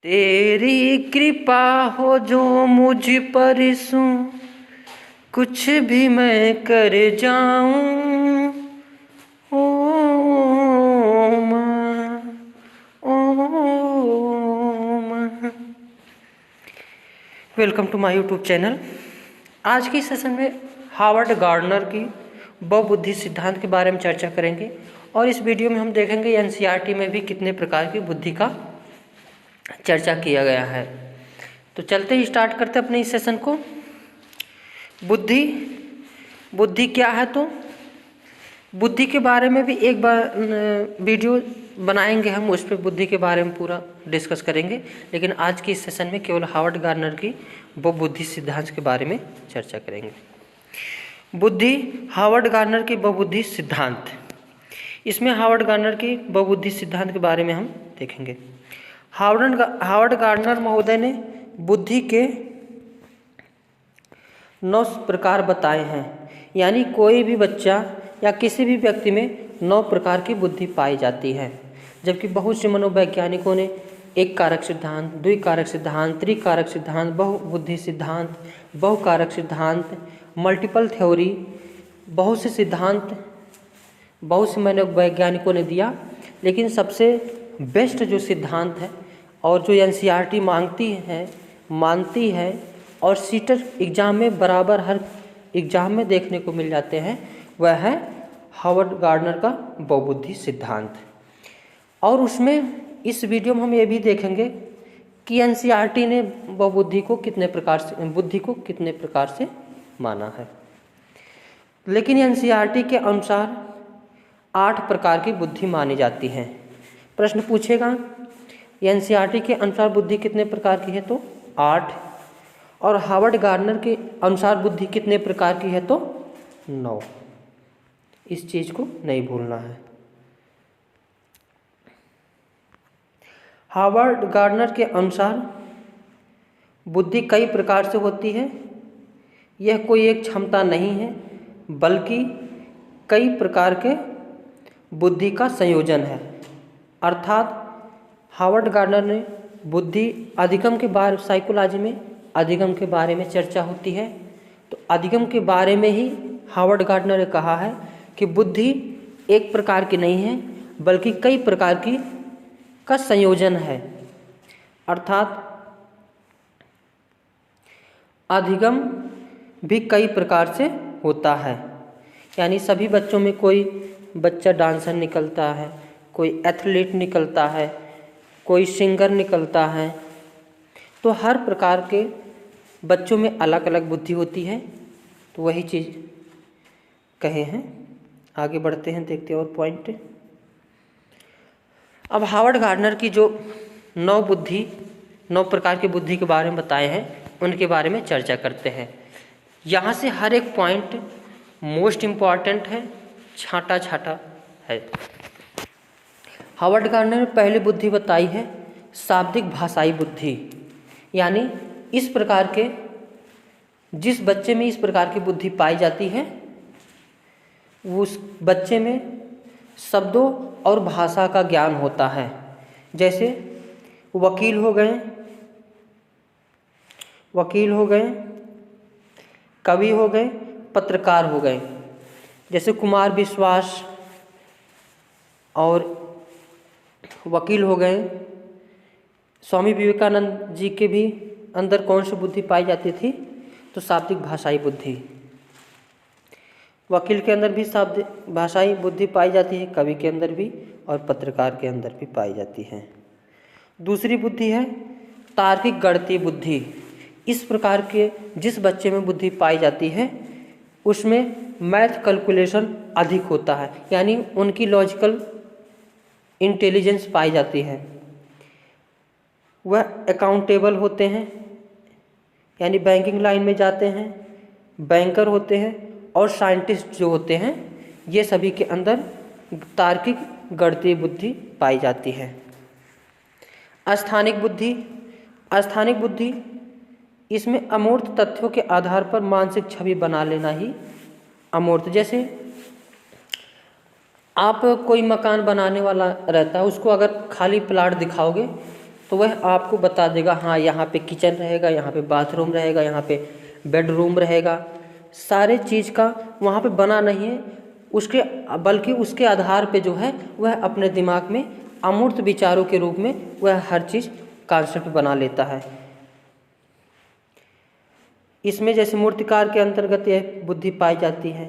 तेरी कृपा हो जो मुझ पर सू, कुछ भी मैं कर जाऊं। Om Om. Welcome to my YouTube channel. आज की सेशन में हावर्ड गार्डनर की बहुबुद्धि सिद्धांत के बारे में चर्चा करेंगे और इस वीडियो में हम देखेंगे एनसीईआरटी में भी कितने प्रकार की बुद्धि का चर्चा किया गया है। तो चलते ही स्टार्ट करते अपने इस सेशन को। बुद्धि क्या है, तो बुद्धि के बारे में भी एक बार वीडियो बनाएंगे हम, उस पर बुद्धि के बारे में पूरा डिस्कस करेंगे। लेकिन आज की इस सेशन में केवल हावर्ड गार्डनर की बहुबुद्धि सिद्धांत के बारे में चर्चा करेंगे। हावर्ड गार्डनर की बहुबुद्धि सिद्धांत, इसमें हावर्ड गार्डनर की बहुबुद्धि सिद्धांत के बारे में हम देखेंगे। हावर्ड गार्डनर महोदय ने बुद्धि के 9 प्रकार बताए हैं, यानी कोई भी बच्चा या किसी भी व्यक्ति में 9 प्रकार की बुद्धि पाई जाती है। जबकि बहुत से मनोवैज्ञानिकों ने एक कारक सिद्धांत, द्विकारक सिद्धांत, त्रिकारक सिद्धांत, बहुबुद्धि सिद्धांत, बहुकारक सिद्धांत, मल्टीपल थ्योरी, बहुत से सिद्धांत बहुत से मनोवैज्ञानिकों ने दिया। लेकिन सबसे बेस्ट जो सिद्धांत है और जो एनसीईआरटी मानती है और सीटर एग्ज़ाम में बराबर हर एग्ज़ाम में देखने को मिल जाते हैं, वह है हावर्ड गार्डनर का बहुबुद्धि सिद्धांत। और उसमें इस वीडियो में हम ये भी देखेंगे कि एनसीईआरटी ने बुद्धि को कितने प्रकार से माना है। लेकिन एनसीईआरटी के अनुसार 8 प्रकार की बुद्धि मानी जाती है। प्रश्न पूछेगा एनसीईआरटी के अनुसार बुद्धि कितने प्रकार की है, तो 8। और हावर्ड गार्डनर के अनुसार बुद्धि कितने प्रकार की है, तो 9। इस चीज़ को नहीं भूलना है। हावर्ड गार्डनर के अनुसार बुद्धि कई प्रकार से होती है। यह कोई एक क्षमता नहीं है, बल्कि कई प्रकार के बुद्धि का संयोजन है। अर्थात हावर्ड गार्डनर ने बुद्धि अधिगम के बारे साइकोलॉजी में अधिगम के बारे में चर्चा होती है, तो अधिगम के बारे में ही हावर्ड गार्डनर ने कहा है कि बुद्धि एक प्रकार की नहीं है, बल्कि कई प्रकार की का संयोजन है। अर्थात अधिगम भी कई प्रकार से होता है, यानी सभी बच्चों में कोई बच्चा डांसर निकलता है, कोई एथलीट निकलता है, कोई सिंगर निकलता है, तो हर प्रकार के बच्चों में अलग अलग बुद्धि होती है। तो वही चीज़ कहे हैं। आगे बढ़ते हैं, देखते हैं और पॉइंट। अब हावर्ड गार्डनर की जो 9 प्रकार की बुद्धि के बारे में बताए हैं, उनके बारे में चर्चा करते हैं। यहाँ से हर एक पॉइंट मोस्ट इम्पॉर्टेंट है, छाटा है। हावर्ड गार्डनर ने पहली बुद्धि बताई है शाब्दिक भाषाई बुद्धि, यानी इस प्रकार के जिस बच्चे में इस प्रकार की बुद्धि पाई जाती है, उस बच्चे में शब्दों और भाषा का ज्ञान होता है। जैसे वकील हो गए, कवि हो गए, पत्रकार हो गए। जैसे कुमार विश्वास और वकील हो गए। स्वामी विवेकानंद जी के भी अंदर कौन सी बुद्धि पाई जाती थी, तो शाब्दिक भाषाई बुद्धि। वकील के अंदर भी शाब्दिक भाषाई बुद्धि पाई जाती है, कवि के अंदर भी और पत्रकार के अंदर भी पाई जाती है। दूसरी बुद्धि है तार्किक गणितीय बुद्धि। इस प्रकार के जिस बच्चे में बुद्धि पाई जाती है, उसमें मैथ कैलकुलेशन अधिक होता है, यानी उनकी लॉजिकल इंटेलिजेंस पाई जाती है। वह अकाउंटेबल होते हैं, यानी बैंकिंग लाइन में जाते हैं, बैंकर होते हैं और साइंटिस्ट जो होते हैं, ये सभी के अंदर तार्किक गणितीय बुद्धि पाई जाती है। स्थानिक बुद्धि, इसमें अमूर्त तथ्यों के आधार पर मानसिक छवि बना लेना ही अमूर्त। जैसे आप कोई मकान बनाने वाला रहता है, उसको अगर खाली प्लाट दिखाओगे तो वह आपको बता देगा, हाँ यहाँ पे किचन रहेगा, यहाँ पे बाथरूम रहेगा, यहाँ पे बेडरूम रहेगा। सारे चीज़ का वहाँ पे बना नहीं है उसके, बल्कि उसके आधार पे जो है वह अपने दिमाग में अमूर्त विचारों के रूप में वह हर चीज़ कॉन्सेप्ट बना लेता है। इसमें जैसे मूर्तिकार के अंतर्गत यह बुद्धि पाई जाती है,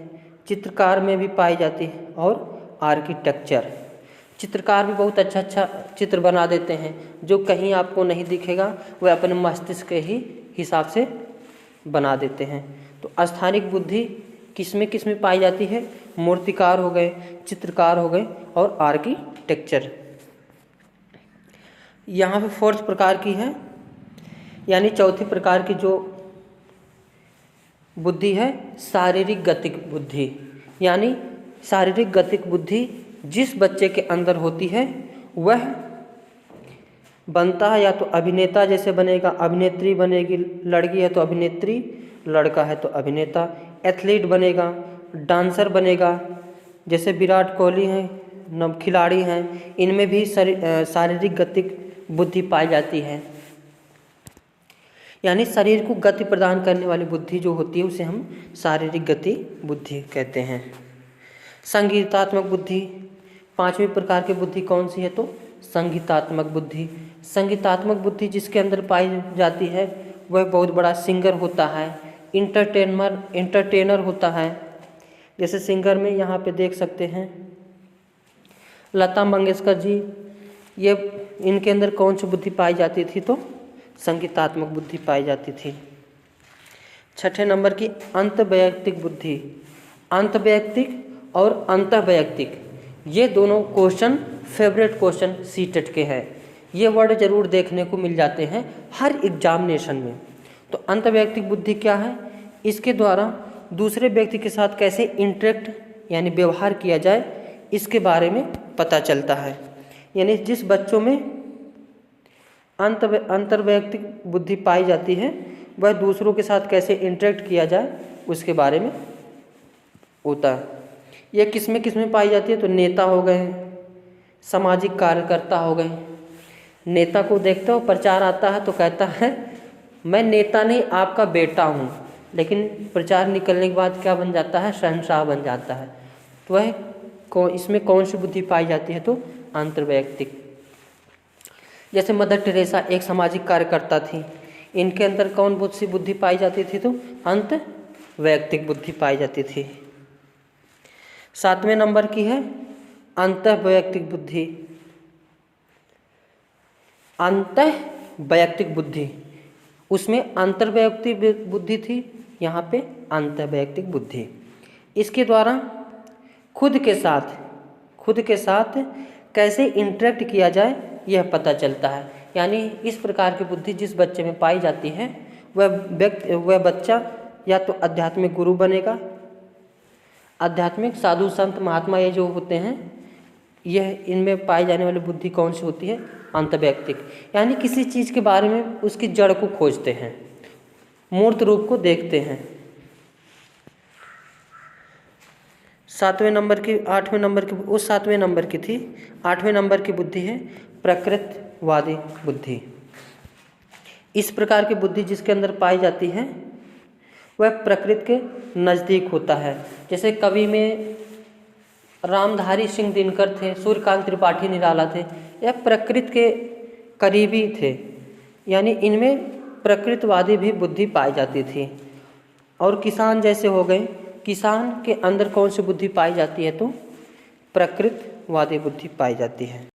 चित्रकार में भी पाई जाती है, और आर्किटेक्चर, चित्रकार भी बहुत अच्छा अच्छा चित्र बना देते हैं जो कहीं आपको नहीं दिखेगा, वह अपने मस्तिष्क के ही हिसाब से बना देते हैं। तो स्थानिक बुद्धि किसमें पाई जाती है? मूर्तिकार हो गए, चित्रकार हो गए और आर्किटेक्चर। यहाँ पे फोर्थ प्रकार की है, यानी चौथी प्रकार की जो बुद्धि है, शारीरिक गतिक बुद्धि। यानी शारीरिक गतिक बुद्धि जिस बच्चे के अंदर होती है वह बनता है या तो अभिनेता जैसे बनेगा, अभिनेत्री बनेगी, लड़की है तो अभिनेत्री, लड़का है तो अभिनेता, एथलीट बनेगा, डांसर बनेगा, जैसे विराट कोहली हैं, खिलाड़ी हैं, इनमें भी शारीरिक गतिक बुद्धि पाई जाती है। यानी शरीर को गति प्रदान करने वाली बुद्धि जो होती है उसे हम शारीरिक गति बुद्धि कहते हैं। संगीतात्मक बुद्धि, पांचवी प्रकार की बुद्धि कौन सी है? तो संगीतात्मक बुद्धि। संगीतात्मक बुद्धि जिसके अंदर पाई जाती है वह बहुत बड़ा सिंगर होता है, एंटरटेनर होता है। जैसे सिंगर में यहाँ पे देख सकते हैं लता मंगेशकर जी, ये इनके अंदर कौन सी बुद्धि पाई जाती थी? तो संगीतात्मक बुद्धि पाई जाती थी। छठे नंबर की अंतःवैयक्तिक बुद्धि। अंतःवैयक्तिक और अंतःवैयक्तिक ये दोनों क्वेश्चन फेवरेट क्वेश्चन सीटेट के हैं। ये वर्ड जरूर देखने को मिल जाते हैं हर एग्जामिनेशन में। तो अंतःवैयक्तिक बुद्धि क्या है? इसके द्वारा दूसरे व्यक्ति के साथ कैसे इंटरेक्ट यानी व्यवहार किया जाए इसके बारे में पता चलता है। यानी जिस बच्चों में अंतर्वैयक्तिक बुद्धि पाई जाती है वह दूसरों के साथ कैसे इंटरेक्ट किया जाए उसके बारे में होता है। यह किसमें पाई जाती है? तो नेता हो गए, सामाजिक कार्यकर्ता हो गए। नेता को देखते हो प्रचार आता है तो कहता है मैं नेता नहीं आपका बेटा हूँ, लेकिन प्रचार निकलने के बाद क्या बन जाता है? शहंशाह बन जाता है। तो वह इसमें कौन सी बुद्धि पाई जाती है? तो अंतर्वैयक्तिक। जैसे मदर टेरेसा एक सामाजिक कार्यकर्ता थी, इनके अंदर कौन सी बुद्धि पाई जाती थी? तो अंतःवैयक्तिक बुद्धि पाई जाती थी। सातवें नंबर की है अंतःवैयक्तिक बुद्धि। अंतःवैयक्तिक बुद्धि, उसमें अंतर्वैयक्तिक बुद्धि थी, यहाँ पे अंतःवैयक्तिक बुद्धि। इसके द्वारा खुद के साथ कैसे इंटरेक्ट किया जाए यह पता चलता है। यानी इस प्रकार की बुद्धि जिस बच्चे में पाई जाती है वह बच्चा या तो आध्यात्मिक गुरु बनेगा, आध्यात्मिक साधु संत महात्मा ये जो होते हैं, यह इनमें पाई जाने वाली बुद्धि कौन सी होती है? अंतःवैयक्तिक। यानी किसी चीज़ के बारे में उसकी जड़ को खोजते हैं, मूर्त रूप को देखते हैं। आठवें नंबर की थी। आठवें नंबर की बुद्धि है प्रकृतवादी बुद्धि। इस प्रकार की बुद्धि जिसके अंदर पाई जाती है वह प्रकृति के नज़दीक होता है। जैसे कवि में रामधारी सिंह दिनकर थे, सूर्यकांत त्रिपाठी निराला थे, यह प्रकृति के करीबी थे। यानी इनमें प्रकृतवादी भी बुद्धि पाई जाती थी। और किसान जैसे हो गए, किसान के अंदर कौन सी बुद्धि पाई जाती है? तो प्रकृतवादी बुद्धि पाई जाती है।